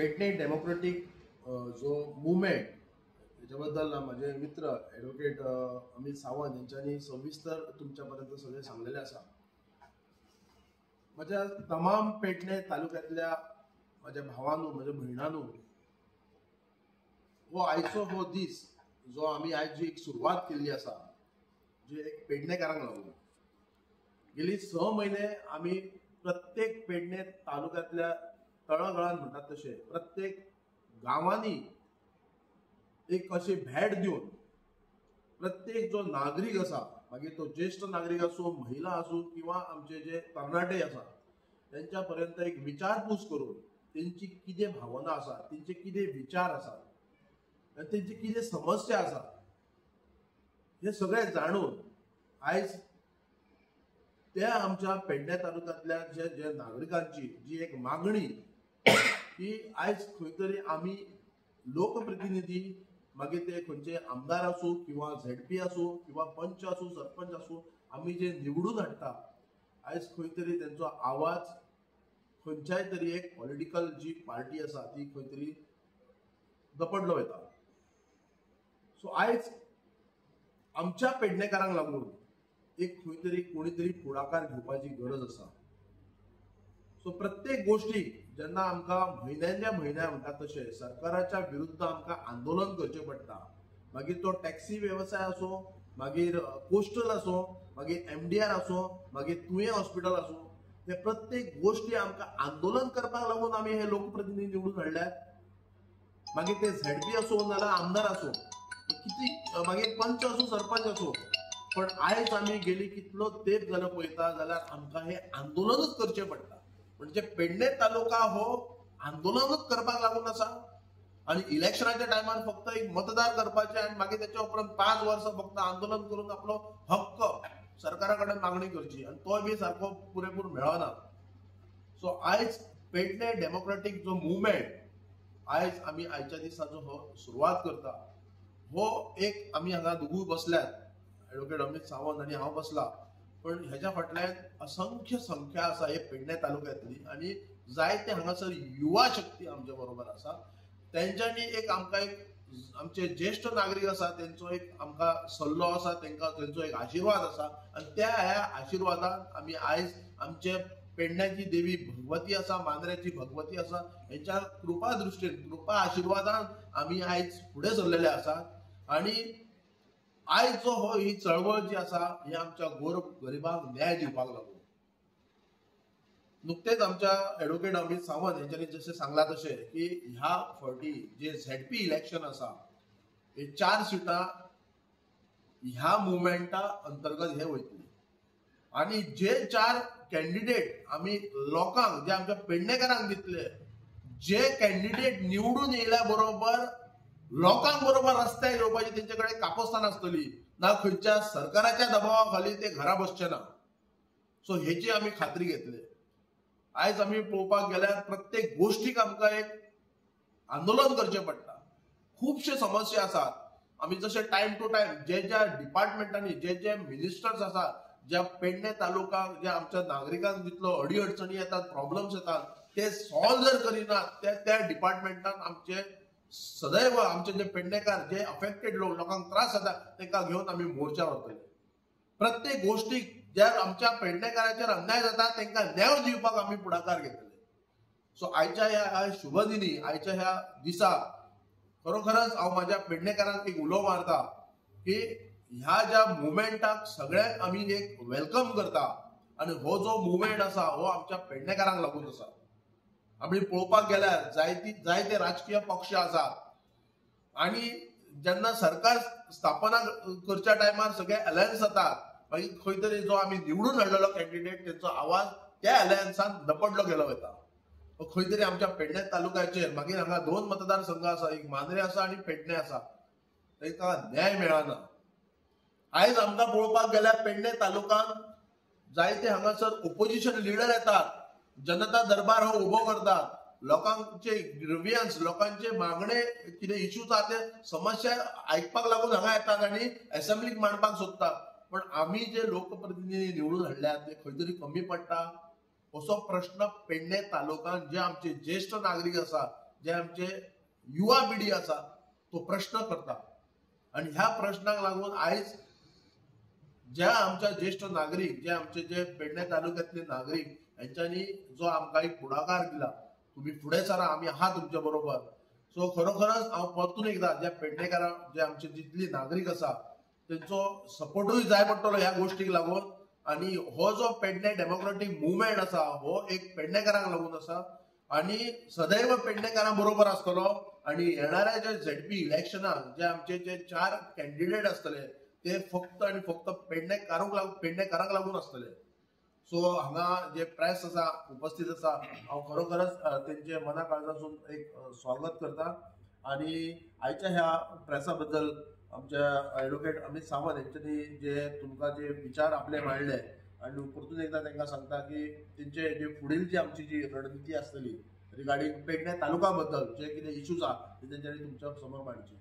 Pedne democratic जो movement त्याच्याबद्दल माझे मित्र ॲडव्होकेट अमित सावंत यांच्यानी सविस्तर तुमच्यापर्यंत सगळे सांगलेले असा. माझ्या तमाम पेडणे तालुक्यातल्या माझ्या भावांनो माझ्या भयणांनो हो आयचो हो दीस जो आम्ही आज जी एक सुरवात केली असा जे एक पेडणेकारांक लागून गेली 6 महिने आम्ही प्रत्येक पेडणे तालुक्यातल्या तळागळान म्हणतात तसे प्रत्येक गावांनी एक अशी भेट देऊन प्रत्येक जो नागरिक असा मागीर तो ज्येष्ठ नागरिक असो महिला असो किंवा आमचे जे तरणाटे असा त्यांच्या पर्यंत एक विचारपूस करून त्यांची किती भावना असा त्यांचे किती विचार असा त्यांची किती समस्या असा हे सगळे जाणून आज त्या आमच्या पेडणे तालुक्यातल्या जे नागरिकांची जी एक मागणी की आज खंय तरी आम्ही लोकप्रतिनिधी मागीर ते खंयचे आमदार असो किंवा झेडपी असो किंवा पंच असो सरपंच असो आम्ही जे निवडून हाडटा आज खंय तरी त्यांचो आवाज खंयच्याय तरी एक पॉलिटिकल जी पार्टी असा ती खंय तरी दपडलो वयता. सो आज आमच्या पेडणेकारांक लागून एक खंय तरी कोणी तरी पुढाकार घेवपाची गरज असा. सो प्रत्येक गोष्टी जेन्ना आमकां म्हयन्याच्या म्हयन्या म्हणटा तशें सरकाराच्या विरुद्ध आमकां आंदोलन करचें पडटा मागीर तो टॅक्सी वेवसाय असो मागीर पोस्टल असो मागीर MDR असो मागीर तुवें हॉस्पिटल असो हे प्रत्येक गोष्टी आमकां आंदोलन करपाक लागून आमी हे लोकप्रतिनिधी निवडून हाडल्यात. मागीर ते झेडपी असो नाल्यार आमदार असो किती मागीर पंच असो सरपंच असो पण आयज आमी गेली कितलो तेंप जालो पळयता जाल्यार आमकां हे आंदोलनच करचें पडटा. म्हणजे पेडणे तालुका हो आंदोलनच करपाक लागून आसा आणि इलेक्शनाच्या टायमार फक्त एक मतदार करपाचे आणि मागीर त्याच्या उपरांत 5 वर्सां फक्त आंदोलन करून आपलो हक्क सरकारा कडेन मागणी करची आणि तो बी सारको पुरेपूर मेळना. सो आयज पेडणे डेमोक्रेटिक जो मुवमेंट आयज आमी आयच्या दिसाचो हो सुरवात करता. हो एक आमी हांगा दोगूय बसल्यात ॲडव्होकेट अमित सावंत आणि हांव बसला पण ह्याच्या फाटल्यान असंख्य संख्या आसा हे पेडणे तालुक्यांतली आणि जायते हांगासर युवा शक्ती आमच्या बरोबर आसा. तेंच्यांनी एक आमकां एक आमचे ज्येष्ठ नागरिक आसा तेंचो एक आमकां सल्लो आसा तेंकां तेंचो एक आशिर्वाद आसा आणि त्या ह्या आशिर्वादान आमी आयज आमचे पेडण्याची देवी भगवती आसा मांद्र्याची भगवती आसा हेंच्या कृपा दृश्टीन कृपा आशिर्वादान आमी आयज फुडें सरलेले आसात. आणि आयज जो हो ही चळवळ जी आसा ही आमच्या गोर गरिबांक न्याय दिवपाक लागून नुकतेच आमच्या ॲडव्होकेट अमित सावंत यांच्यानी जसे सांगला तसे की ह्या फावटी जे झेडपी इलेक्शन आसा हे 4 सिटां ह्या मुवमेंटा अंतर्गत हे वयतली आणि जे 4 कॅन्डिडेट आम्ही लोकांक जे आमच्या पेडणेकारांक दितले जे कॅन्डिडेट निवडून येयल्या बरोबर लोकांक बरोबर रस्त्यार येवपाची तेंचे कडेन कापस्थान आसतली ना खंयच्या सरकाराच्या दबावा खाली ते घरा बसचे ना. सो हेची आमी खात्री घेतली. आयज आमी पळोवपाक गेल्यार प्रत्येक गोष्टीक आमकां एक आंदोलन करचें पडटा. खुबशे समस्या आसात आमी जशे टायम टू टायम जे ज्या डिपार्टमेंटांनी जे जे मिनिस्टर्स आसात ज्या पेडणे तालुक्याक जे आमच्या नागरिकांक जितलो अडी अडचणी येतात प्रॉब्लेम्स येतात ते सॉल्व जर करिनात त्या डिपार्टमेंटान आमचे सदैव आमचे जे पेडणेकार जे अफेक्टेड लोकांक त्रास जाता तांकां घेवन आमी मोर्चा व्हरतले. प्रत्येक गोष्टीक ज्या आमच्या पेडणेकाराचेर अन्याय जाता तांकां न्याय दिवपाक आमी पुढाकार घेतले. सो आयच्या ह्या शुभ दिनी आयच्या ह्या दिसा खरोखरच हांव म्हाज्या पेडणेकारांक एक उलो मारता की ह्या ज्या मुवमेंटाक सगळ्यांक आमी एक वेलकम करता आणि हो जो मुवमेंट आसा हो आमच्या पेडणेकारांक लागून आसा. आमी पळोवपाक गेल्यार जायते राजकीय पक्ष आसात आणि जेन्ना सरकार स्थापना करच्या टायमार सगळे अलायन्स जातात मागीर खंय तरी जो आमी निवडून हाडलेलो कॅन्डिडेट तेंचो आवाज त्या अलायन्सान दपडलो गेलो वता. खंय तरी आमच्या पेडणे तालुक्याचेर मागीर हांगा 2 मतदारसंघ आसा एक मांद्रे आसा आणि पेडणे आसा तांकां न्याय मेळना. आयज आमकां पळोवपाक गेल्यार पेडणे तालुक्यान जायते हांगासर ओपोजिशन लिडर येतात जनता दरबार हो उबो करतात लोकांचे ग्रीवियन्स लोकांचे मागणे कितें इश्यूज आहा ते समस्या आयकपाक लागून हांगा येतात आनी असेंब्लीक मांडपाक सोदतात. पण आमी जे लोकप्रतिनिधी निवडून हाडल्यात ते खंय तरी कमी पडटा असो प्रश्न पेडणे तालुक्यात जे आमचे ज्येष्ठ नागरिक आसा जे आमचे युवा पिढी आसा तो प्रश्न करता आणि ह्या प्रश्नाक लागून आयज ज्या आमच्या ज्येष्ठ नागरिक जे आमचे जे पेडणे तालुक्यातले नागरिक यांच्यानी जो आमकां एक पुढाकार दिला, तुम्ही फुडें सरा, आम्ही आहात तुमच्या बरोबर. सो खरोखरच हांव परतून एकदा ज्या पेडणेकारांक जे आमचे जितली नागरिक आसा त्यांचो सपोर्टूय जाय पडटलो ह्या गोष्टीक लागून. आणि हो जो पेडणे डेमोक्रेटीक मुवमेंट आसा हो एक पेडणेकारांक लागून आसा आणि सदैव पेडणेकारां बरोबर आसतलो. आणि येणाऱ्या जे झेडपी इलेक्शनाक जे आमचे जे 4 कॅन्डिडेट आसतले ते फक्त आणि फक्त पेडणेकारांक लागून आसतले. सो हांगा जे प्रेस आसा उपस्थित आसा हांव खरोखरच तेंचे मना काळजासून एक स्वागत करता. आणि आयच्या ह्या प्रेसा बद्दल आमच्या ॲडव्होकेट अमित सावंत यांच्यानी जे तुमकां जे विचार आपले मांडले आणि परतून एकदा तांकां सांगता की तेंचे जे फुडेल जी आमची जी रणनीती आसतली रिगार्डिंग पेडणे तालुका बद्दल जे कितें इश्यूज आहा ते तेंच्यांनी तुमच्या समोर मांडचे.